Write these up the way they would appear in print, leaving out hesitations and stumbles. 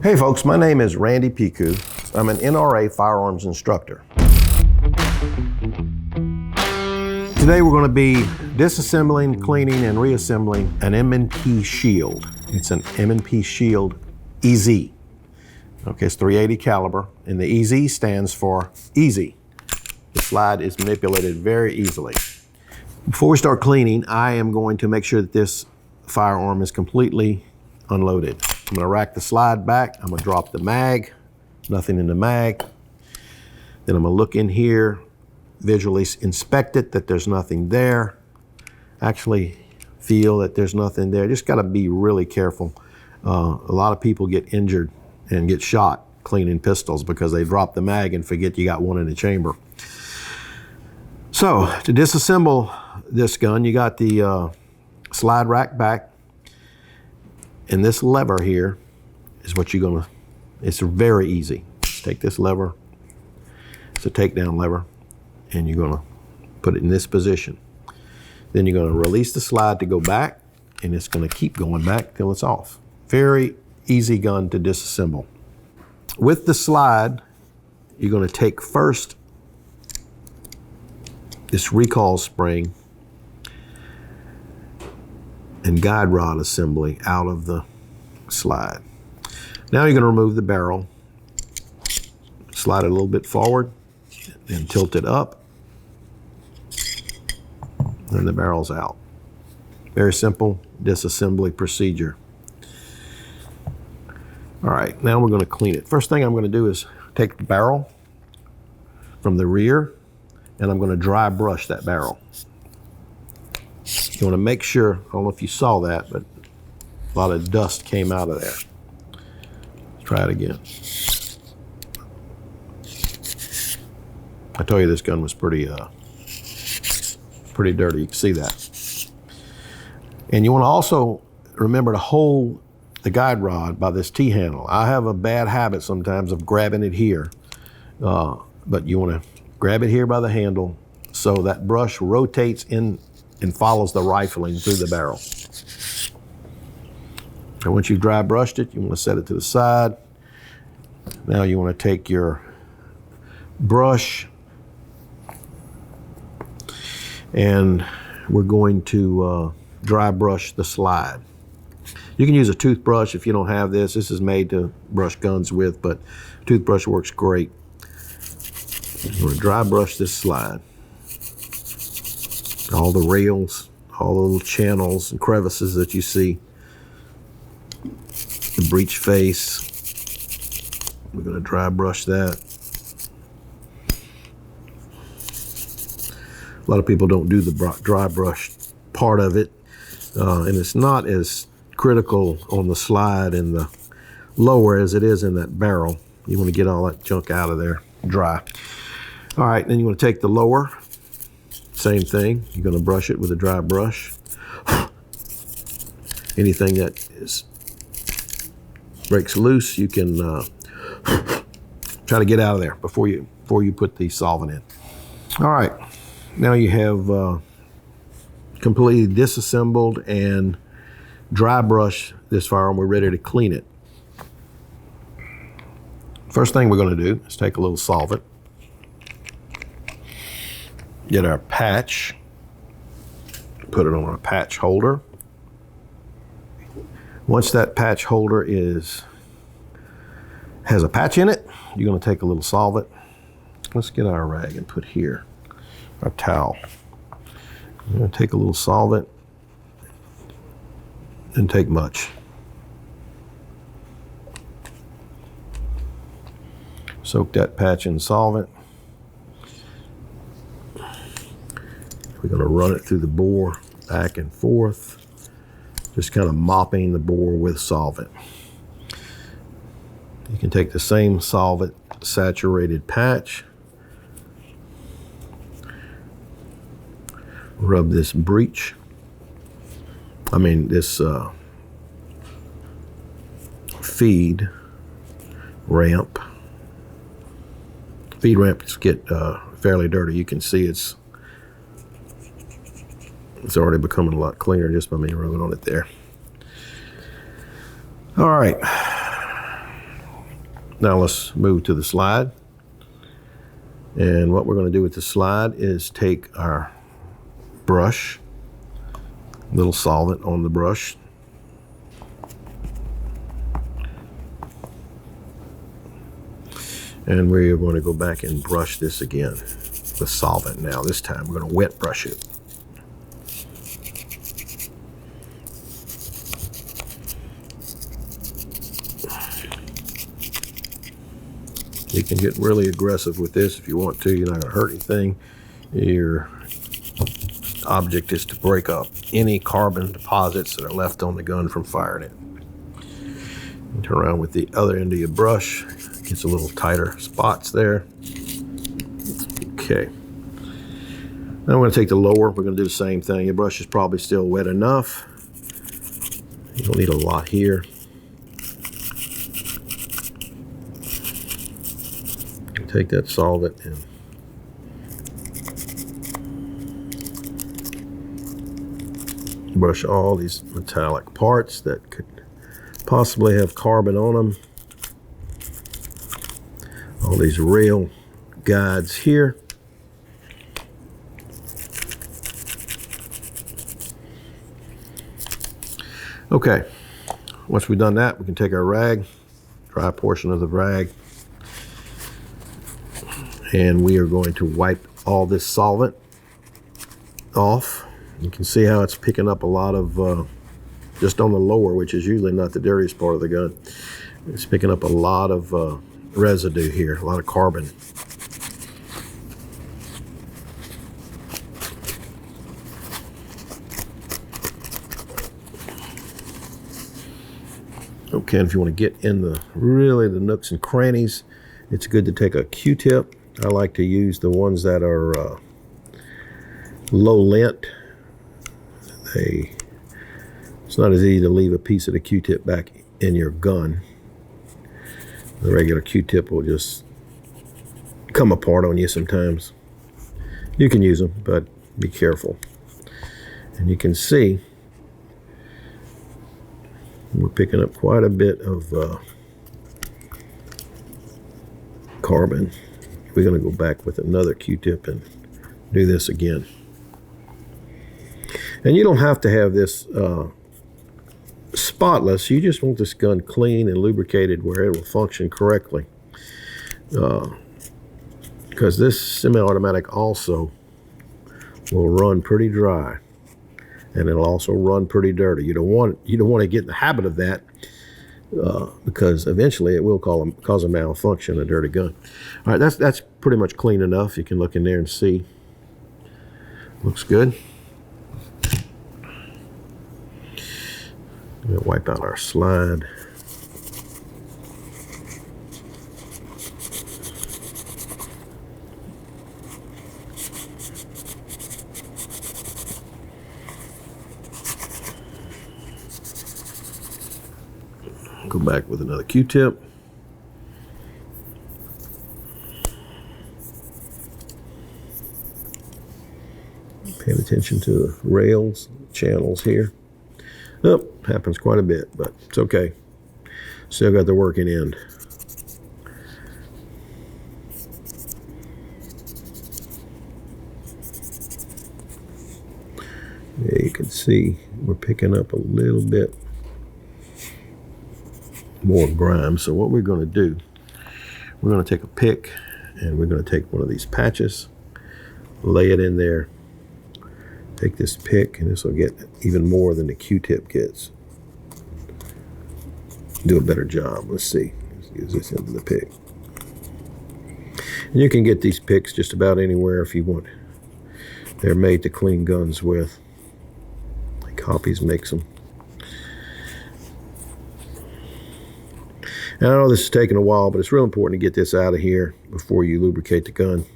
Hey folks, my name is Randy Piku. I'm an NRA firearms instructor. Today we're going to be disassembling, cleaning, and reassembling an M&P Shield. It's an M&P Shield EZ. Okay, it's .380 caliber, and the EZ stands for easy. The slide is manipulated very easily. Before we start cleaning, I am going to make sure that this firearm is completely unloaded. I'm going to rack the slide back. I'm going to drop the mag, nothing in the mag. Then I'm going to look in here, visually inspect it, that there's nothing there. Actually feel that there's nothing there. Just got to be really careful. A lot of people get injured and get shot cleaning pistols because they drop the mag and forget you got one in the chamber. So to disassemble this gun, you got the slide rack back. And this lever here is what you're gonna, it's very easy. Just take this lever, it's a takedown lever, and you're gonna put it in this position. Then you're gonna release the slide to go back, and it's gonna keep going back till it's off. Very easy gun to disassemble. With the slide, you're gonna take first this recoil spring and guide rod assembly out of the slide. Now you're going to remove the barrel, slide it a little bit forward, and tilt it up, and the barrel's out. Very simple disassembly procedure. All right, now we're going to clean it. First thing I'm going to do is take the barrel from the rear, and I'm going to dry brush that barrel. You want to make sure, I don't know if you saw that, but a lot of dust came out of there. Let's try it again. I told you this gun was pretty dirty. You can see that. And you want to also remember to hold the guide rod by this T-handle. I have a bad habit sometimes of grabbing it here, but you want to grab it here by the handle so that brush rotates in and follows the rifling through the barrel. And once you've dry brushed it, you want to set it to the side. Now you want to take your brush and we're going to dry brush the slide. You can use a toothbrush if you don't have this. This is made to brush guns with, but toothbrush works great. You're going to dry brush this slide. All the rails, all the little channels and crevices that you see. The breech face. We're going to dry brush that. A lot of people don't do the dry brush part of it, and it's not as critical on the slide and the lower as it is in that barrel. You want to get all that junk out of there dry. All right, then you want to take the lower. Same thing, you're going to brush it with a dry brush. Anything that breaks loose, you can try to get out of there before you put the solvent in. All right, now you have completely disassembled and dry brush this firearm. We're ready to clean it. First thing we're going to do is take a little solvent. Get our patch, put it on our patch holder. Once that patch holder has a patch in it, you're going to take a little solvent. Let's get our rag and put here, our towel. I'm going to take a little solvent, and take much. Soak that patch in solvent. We're going to run it through the bore back and forth, just kind of mopping the bore with solvent. You can take the same solvent saturated patch, rub this breech, this feed ramp. Feed ramps get fairly dirty. You can see it's already becoming a lot cleaner just by me rubbing on it there. All right. Now let's move to the slide. And what we're going to do with the slide is take our brush, little solvent on the brush, and we are going to go back and brush this again with solvent. Now this time we're going to wet brush it. You can get really aggressive with this if you want to. You're not going to hurt anything. Your object is to break up any carbon deposits that are left on the gun from firing it. And turn around with the other end of your brush. Gets a little tighter spots there. Okay. Now I'm going to take the lower. We're going to do the same thing. Your brush is probably still wet enough. You don't need a lot here. Take that solvent and brush all these metallic parts that could possibly have carbon on them. All these rail guides here. Okay, once we've done that, we can take our rag, dry portion of the rag, and we are going to wipe all this solvent off. You can see how it's picking up a lot of, just on the lower, which is usually not the dirtiest part of the gun. It's picking up a lot of residue here, a lot of carbon. Okay, and if you want to get in the nooks and crannies, it's good to take a Q-tip. I like to use the ones that are low lint. It's not as easy to leave a piece of the Q-tip back in your gun. The regular Q-tip will just come apart on you sometimes. You can use them, but be careful. And you can see we're picking up quite a bit of carbon. We're going to go back with another Q-tip and do this again. And you don't have to have this spotless. You just want this gun clean and lubricated where it will function correctly. Because this semi-automatic also will run pretty dry, and it'll also run pretty dirty. You don't want to get in the habit of that, because eventually it will cause a malfunction, a dirty gun. All right, that's pretty much clean enough. You can look in there and see. Looks good. We'll wipe out our slide. Go back with another Q-tip. Paying attention to the rails, channels here. Oh, happens quite a bit, but it's okay. Still got the working end. Yeah, you can see we're picking up a little bit more grime. So what we're going to do, we're going to take a pick and we're going to take one of these patches, lay it in there, take this pick, and this will get even more than the Q-tip gets. Do a better job. Let's see. Let's use this end of the pick. And you can get these picks just about anywhere if you want. They're made to clean guns with. Copies makes them. And I know this is taking a while, but it's real important to get this out of here before you lubricate the gun.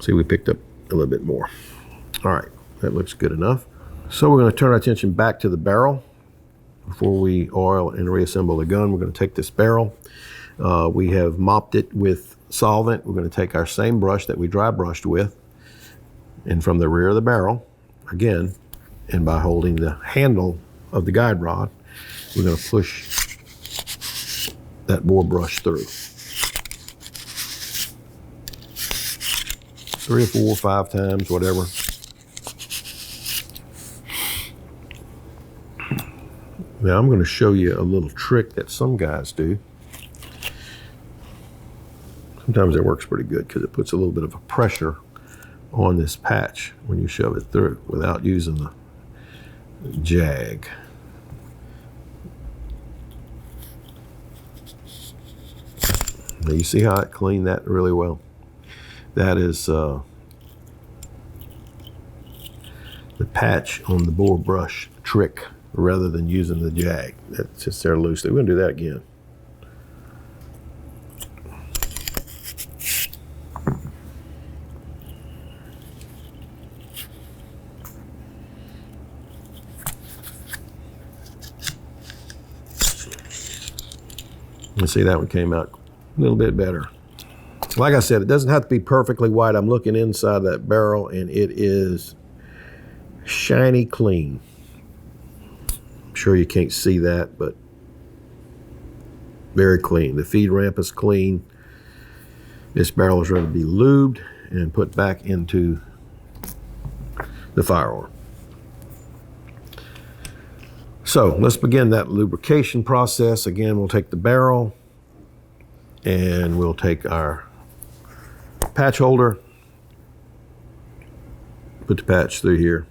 See, we picked up a little bit more. All right, that looks good enough. So we're going to turn our attention back to the barrel. Before we oil and reassemble the gun, we're going to take this barrel. We have mopped it with solvent. We're going to take our same brush that we dry brushed with, and from the rear of the barrel, again, and by holding the handle of the guide rod, we're going to push that bore brush through. 3 or 4 or 5 times, whatever. Now I'm going to show you a little trick that some guys do. Sometimes it works pretty good because it puts a little bit of a pressure on this patch when you shove it through without using the jag. Now you see how it cleaned that really well? That is the patch on the bore brush trick rather than using the jag. That's just there loosely. We're going to do that again. You see that one came out a little bit better. Like I said, it doesn't have to be perfectly white. I'm looking inside that barrel and it is shiny clean. I'm sure you can't see that, but very clean. The feed ramp is clean. This barrel is ready to be lubed and put back into the firearm. So let's begin that lubrication process. Again, we'll take the barrel and we'll take our patch holder, put the patch through here.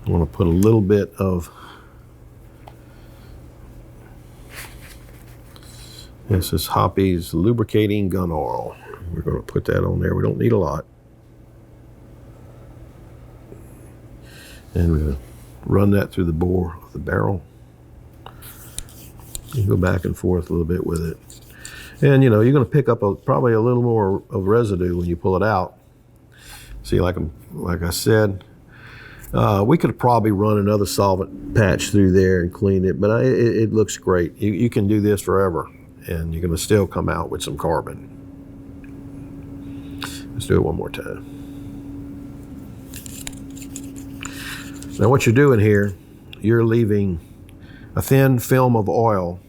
I want to put a little bit of this is Hoppy's lubricating gun oil. We're going to put that on there. We don't need a lot. And we're going to run that through the bore of the barrel. You can go back and forth a little bit with it. And you know, you're going to pick up probably a little more of residue when you pull it out. See, like I said, we could probably run another solvent patch through there and clean it, but it looks great. You can do this forever, and you're going to still come out with some carbon. Let's do it one more time. Now what you're doing here, you're leaving a thin film of oil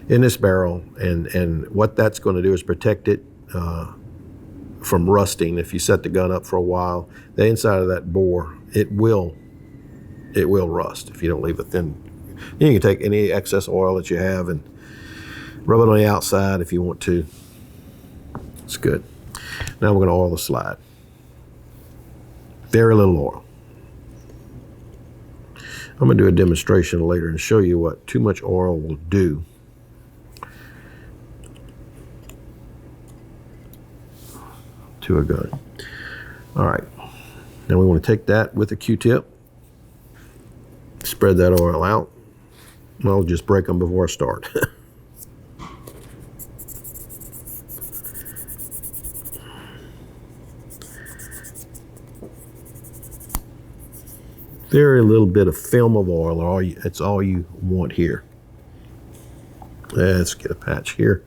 in this barrel, and what that's going to do is protect it from rusting. If you set the gun up for a while, the inside of that bore, it will rust if you don't leave a thin. You can take any excess oil that you have and rub it on the outside if you want to. It's good. Now we're going to oil the slide. Very little oil. I'm going to do a demonstration later and show you what too much oil will do. To a gun. All right. Now we want to take that with a Q-tip, spread that oil out. I'll just break them before I start. Very little bit of film of oil, that's all you want here. Let's get a patch here.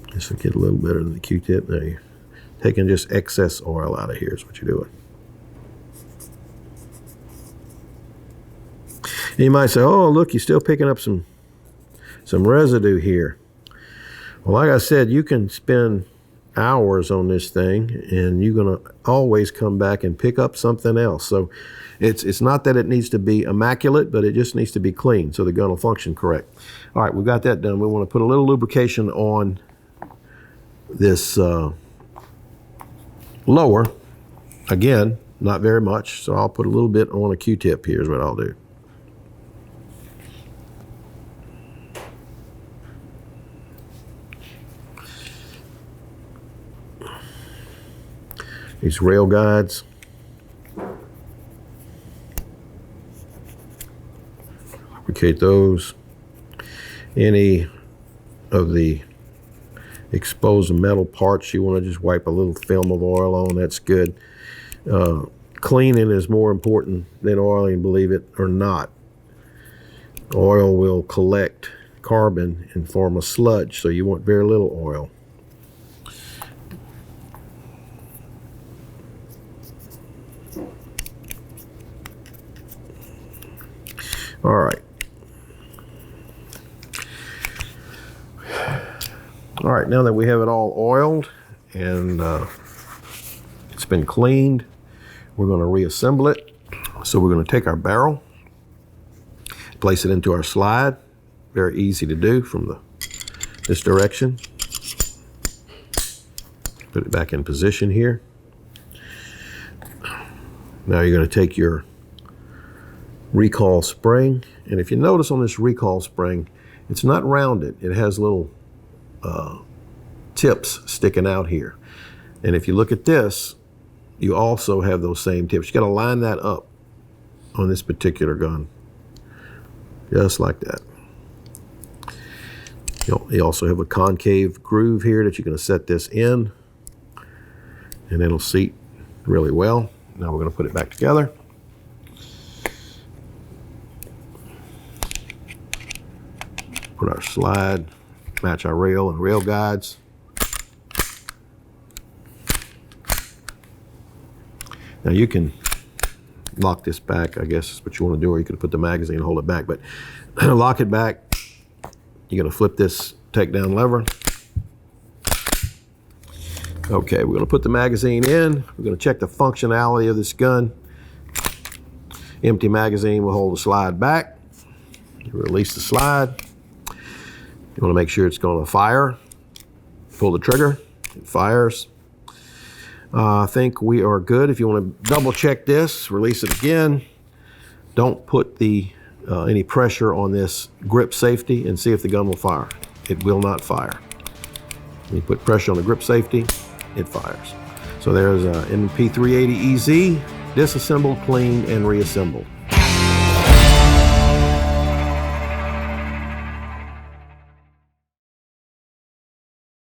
Just to get a little better than the Q-tip. Now you're taking just excess oil out of here is what you're doing. And you might say, oh, look, you're still picking up some residue here. Well, like I said, you can spend hours on this thing and you're going to always come back and pick up something else. So it's not that it needs to be immaculate, but it just needs to be clean so the gun will function correct. All right, we've got that done. We want to put a little lubrication on this lower. Again, not very much, so I'll put a little bit on a Q-tip here is what I'll do. These rail guides, lubricate those. Any of the exposed metal parts you want to just wipe a little film of oil on, that's good. Cleaning is more important than oiling, believe it or not. Oil will collect carbon and form a sludge, so you want very little oil. All right. All right, now that we have it all oiled and it's been cleaned, we're going to reassemble it. So we're going to take our barrel, place it into our slide. Very easy to do from this direction. Put it back in position here. Now you're going to take your recoil spring, and if you notice on this recoil spring, it's not rounded. It has little tips sticking out here. And if you look at this, you also have those same tips. You got to line that up on this particular gun, just like that. You also have a concave groove here that you're going to set this in, and it'll seat really well. Now we're going to put it back together. Put our slide, match our rail and rail guides. Now you can lock this back, I guess is what you want to do, or you could put the magazine and hold it back, but lock it back. You're going to flip this takedown lever. Okay, we're going to put the magazine in. We're going to check the functionality of this gun. Empty magazine will hold the slide back. You release the slide. You want to make sure it's going to fire. Pull the trigger, it fires. I think we are good. If you want to double check this, release it again. Don't put any pressure on this grip safety and see if the gun will fire. It will not fire. When you put pressure on the grip safety, it fires. So there's a M&P 380 EZ, disassembled, cleaned, and reassembled.